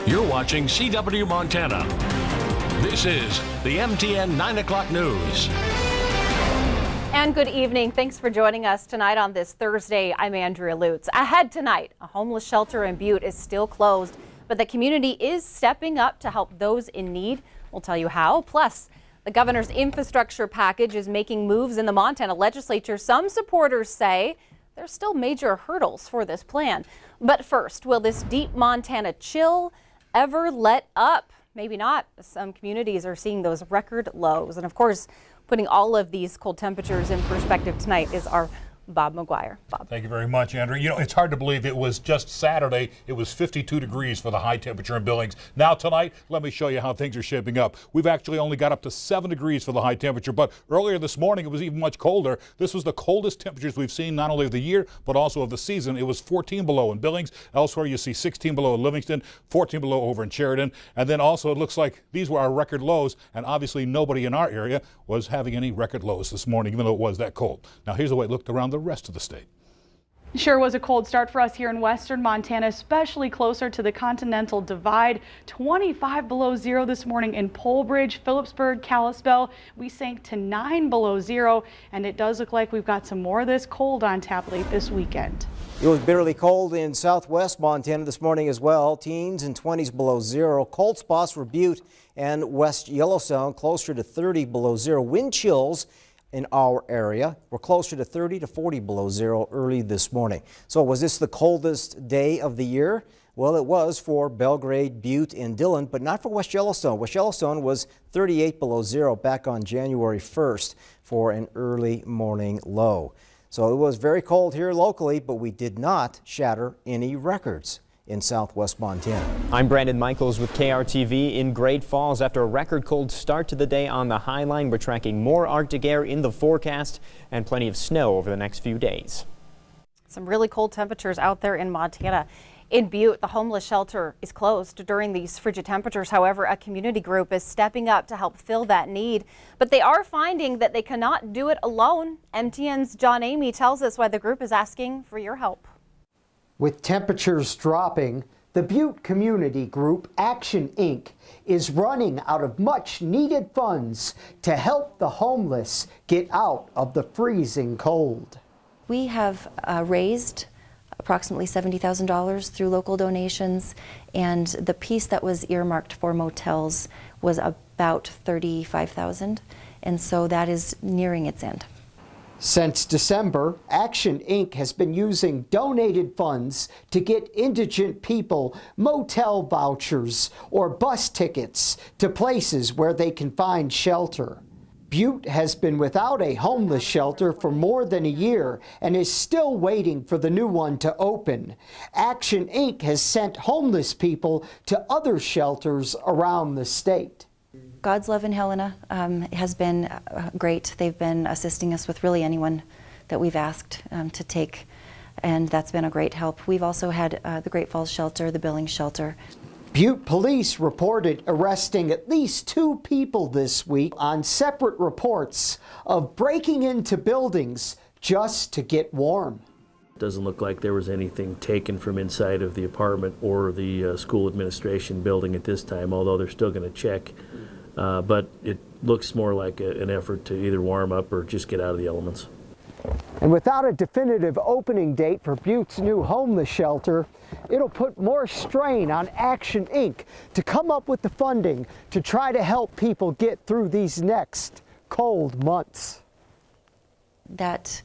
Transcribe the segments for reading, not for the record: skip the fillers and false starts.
You're watching CW Montana. This is the MTN 9 o'clock news. And good evening. Thanks for joining us tonight on this Thursday. I'm Andrea Lutz. Ahead tonight, a homeless shelter in Butte is still closed, but the community is stepping up to help those in need. We'll tell you how. Plus, the governor's infrastructure package is making moves in the Montana legislature. Some supporters say there's still major hurdles for this plan. But first, will this deep Montana chill ever let up? Maybe not. Some communities are seeing those record lows. And of course, putting all of these cold temperatures in perspective tonight is our Bob McGuire. Bob. Thank you very much, Andrea. You know, it's hard to believe it was just Saturday. It was 52 degrees for the high temperature in Billings. Now tonight, let me show you how things are shaping up. We've actually only got up to 7 degrees for the high temperature, but earlier this morning it was even much colder. This was the coldest temperatures we've seen not only of the year, but also of the season. It was 14 below in Billings. Elsewhere you see 16 below in Livingston, 14 below over in Sheridan. And then also it looks like these were our record lows, and obviously nobody in our area was having any record lows this morning, even though it was that cold. Now here's the way it looked around the rest of the state. Sure was a cold start for us here in western Montana, especially closer to the Continental Divide. 25 below zero this morning in Polebridge, Phillipsburg, Kalispell. We sank to 9 below zero, and it does look like we've got some more of this cold on tap late this weekend. It was bitterly cold in southwest Montana this morning as well. Teens and 20s below zero. Cold spots were Butte and West Yellowstone, closer to 30 below zero. Wind chills in our area were closer to 30 to 40 below zero early this morning. So was this the coldest day of the year? Well, it was for Belgrade, Butte, and Dillon, but not for West Yellowstone. West Yellowstone was 38 below zero back on January 1st for an early morning low. So it was very cold here locally, but we did not shatter any records in southwest Montana. I'm Brandon Michaels with KRTV in Great Falls. After a record cold start to the day on the High Line, we're tracking more Arctic air in the forecast and plenty of snow over the next few days. Some really cold temperatures out there in Montana. In Butte, the homeless shelter is closed during these frigid temperatures. However, a community group is stepping up to help fill that need. But they are finding that they cannot do it alone. MTN's John Amy tells us why the group is asking for your help. With temperatures dropping, the Butte community group Action Inc. is running out of much needed funds to help the homeless get out of the freezing cold. We have raised approximately $70,000 through local donations, and the piece that was earmarked for motels was about $35,000, and so that is nearing its end. Since December, Action Inc. has been using donated funds to get indigent people motel vouchers or bus tickets to places where they can find shelter. Butte has been without a homeless shelter for more than a year and is still waiting for the new one to open. Action Inc. has sent homeless people to other shelters around the state. God's Love in Helena has been great. They've been assisting us with really anyone that we've asked to take, and that's been a great help. We've also had the Great Falls Shelter, the Billings Shelter. Butte police reported arresting at least 2 people this week on separate reports of breaking into buildings just to get warm. It doesn't look like there was anything taken from inside of the apartment or the school administration building at this time, although they're still going to check. But it looks more like an effort to either warm up or just get out of the elements. And without a definitive opening date for Butte's new homeless shelter, it'll put more strain on Action Inc. to come up with the funding to try to help people get through these next cold months. That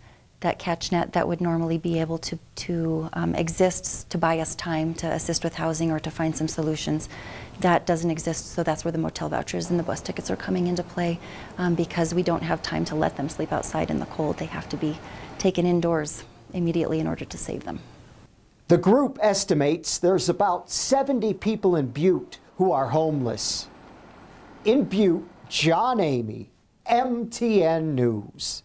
catch net that would normally be able to exist to buy us time to assist with housing or to find some solutions, that doesn't exist, so that's where the motel vouchers and the bus tickets are coming into play, because we don't have time to let them sleep outside in the cold. They have to be taken indoors immediately in order to save them. The group estimates there's about 70 people in Butte who are homeless. In Butte, John Amy, MTN News.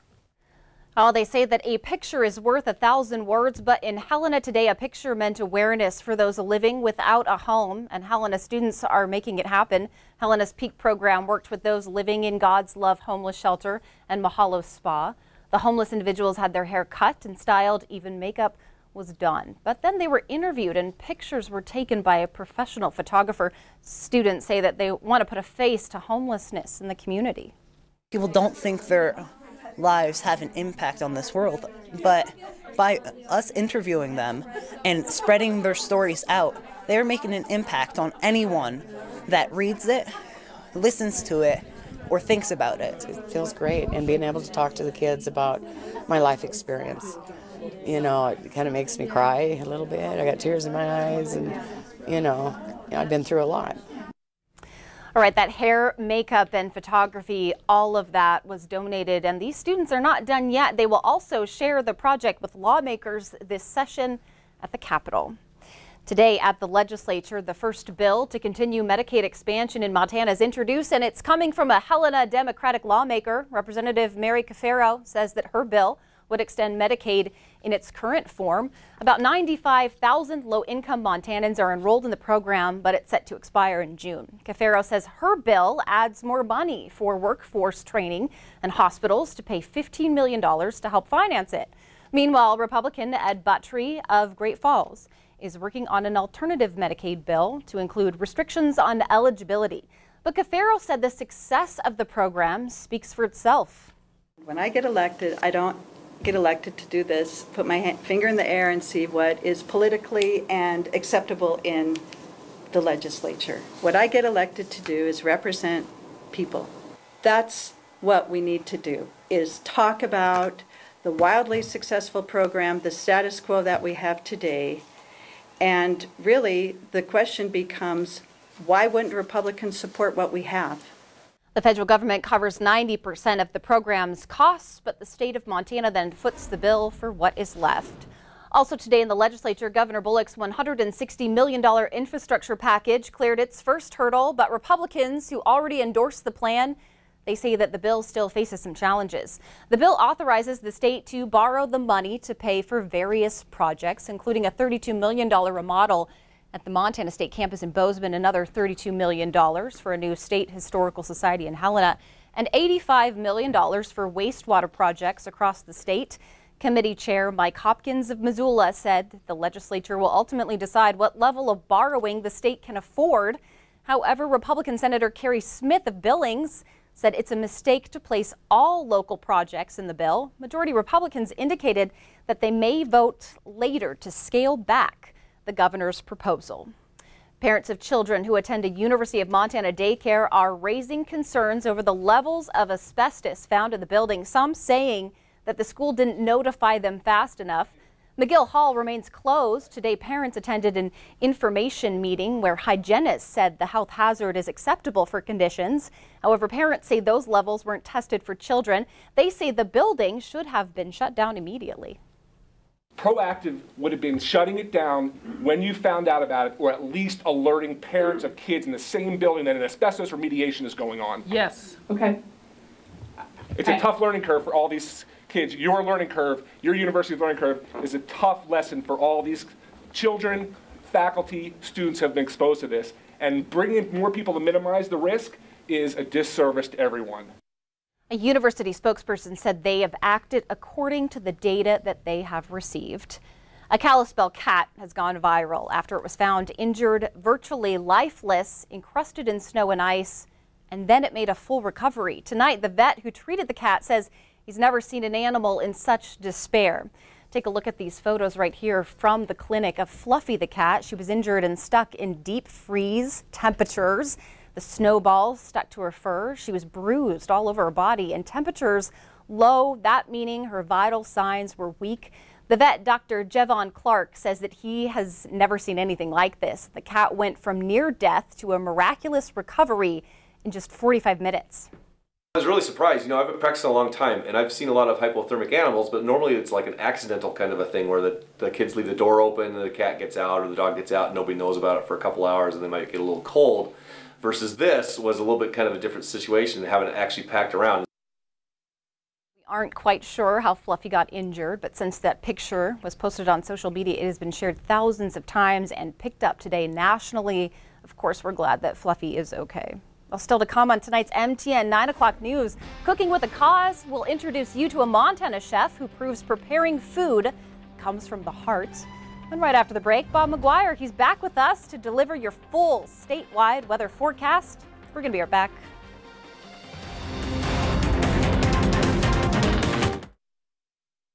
Oh, they say that a picture is worth 1,000 words, but in Helena today, a picture meant awareness for those living without a home, and Helena students are making it happen. Helena's Peak program worked with those living in God's Love Homeless Shelter and Mahalo Spa. The homeless individuals had their hair cut and styled, even makeup was done. But then they were interviewed and pictures were taken by a professional photographer. Students say that they want to put a face to homelessness in the community. People don't think their lives have an impact on this world, but by us interviewing them and spreading their stories out, they're making an impact on anyone that reads it, listens to it, or thinks about it. It feels great, and being able to talk to the kids about my life experience. You know, it kind of makes me cry a little bit. I got tears in my eyes, and I've been through a lot. All right, that hair, makeup, and photography, all of that was donated, and these students are not done yet. They will also share the project with lawmakers this session at the Capitol. Today at the legislature, the first bill to continue Medicaid expansion in Montana is introduced, and it's coming from a Helena Democratic lawmaker. Representative Mary Cafaro says that her bill would extend Medicaid in its current form. About 95,000 low-income Montanans are enrolled in the program, but it's set to expire in June. Cafaro says her bill adds more money for workforce training and hospitals to pay $15 million to help finance it. Meanwhile, Republican Ed Buttry of Great Falls is working on an alternative Medicaid bill to include restrictions on eligibility. But Cafaro said the success of the program speaks for itself. When I get elected, I don't get elected to do this, put my finger in the air and see what is politically and acceptable in the legislature. What I get elected to do is represent people. That's what we need to do, is talk about the wildly successful program, the status quo that we have today. And really, the question becomes, why wouldn't Republicans support what we have? The federal government covers 90% of the program's costs, but the state of Montana then foots the bill for what is left. Also today in the legislature, Governor Bullock's $160 million infrastructure package cleared its first hurdle, but Republicans who already endorsed the plan, they say that the bill still faces some challenges. The bill authorizes the state to borrow the money to pay for various projects, including a $32 million remodel at the Montana State campus in Bozeman, another $32 million for a new state historical society in Helena, and $85 million for wastewater projects across the state. Committee Chair Mike Hopkins of Missoula said the legislature will ultimately decide what level of borrowing the state can afford. However, Republican Senator Carrie Smith of Billings said it's a mistake to place all local projects in the bill. Majority Republicans indicated that they may vote later to scale back the governor's proposal. Parents of children who attend a University of Montana daycare are raising concerns over the levels of asbestos found in the building, some saying that the school didn't notify them fast enough. McGill Hall remains closed. Today, parents attended an information meeting where hygienists said the health hazard is acceptable for conditions. However, parents say those levels weren't tested for children. They say the building should have been shut down immediately. Proactive would have been shutting it down when you found out about it, or at least alerting parents of kids in the same building that an asbestos remediation is going on. Yes. Okay. It's a tough learning curve for all these kids. Your learning curve, your university's learning curve is a tough lesson for all these children, faculty, students have been exposed to this. And bringing in more people to minimize the risk is a disservice to everyone. A university spokesperson said they have acted according to the data that they have received. A Kalispell cat has gone viral after it was found injured, virtually lifeless, encrusted in snow and ice, and then it made a full recovery. Tonight, the vet who treated the cat says he's never seen an animal in such despair. Take a look at these photos right here from the clinic of Fluffy the cat. She was injured and stuck in deep freeze temperatures. The snowballs stuck to her fur. She was bruised all over her body and temperatures low, that meaning her vital signs were weak. The vet, Dr. Jevon Clark, says that he has never seen anything like this. The cat went from near death to a miraculous recovery in just 45 minutes. I was really surprised. You know, I've been practicing a long time and I've seen a lot of hypothermic animals, but normally it's like an accidental kind of a thing where the kids leave the door open and the cat gets out or the dog gets out and nobody knows about it for a couple hours and they might get a little cold. Versus this was a little bit kind of a different situation, having it actually packed around. We aren't quite sure how Fluffy got injured, but since that picture was posted on social media, it has been shared thousands of times and picked up today nationally. Of course, we're glad that Fluffy is okay. Well, still to come on tonight's MTN 9 o'clock news, Cooking with a Cause will introduce you to a Montana chef who proves preparing food comes from the heart. And right after the break, Bob McGuire, he's back with us to deliver your full statewide weather forecast. We're going to be right back.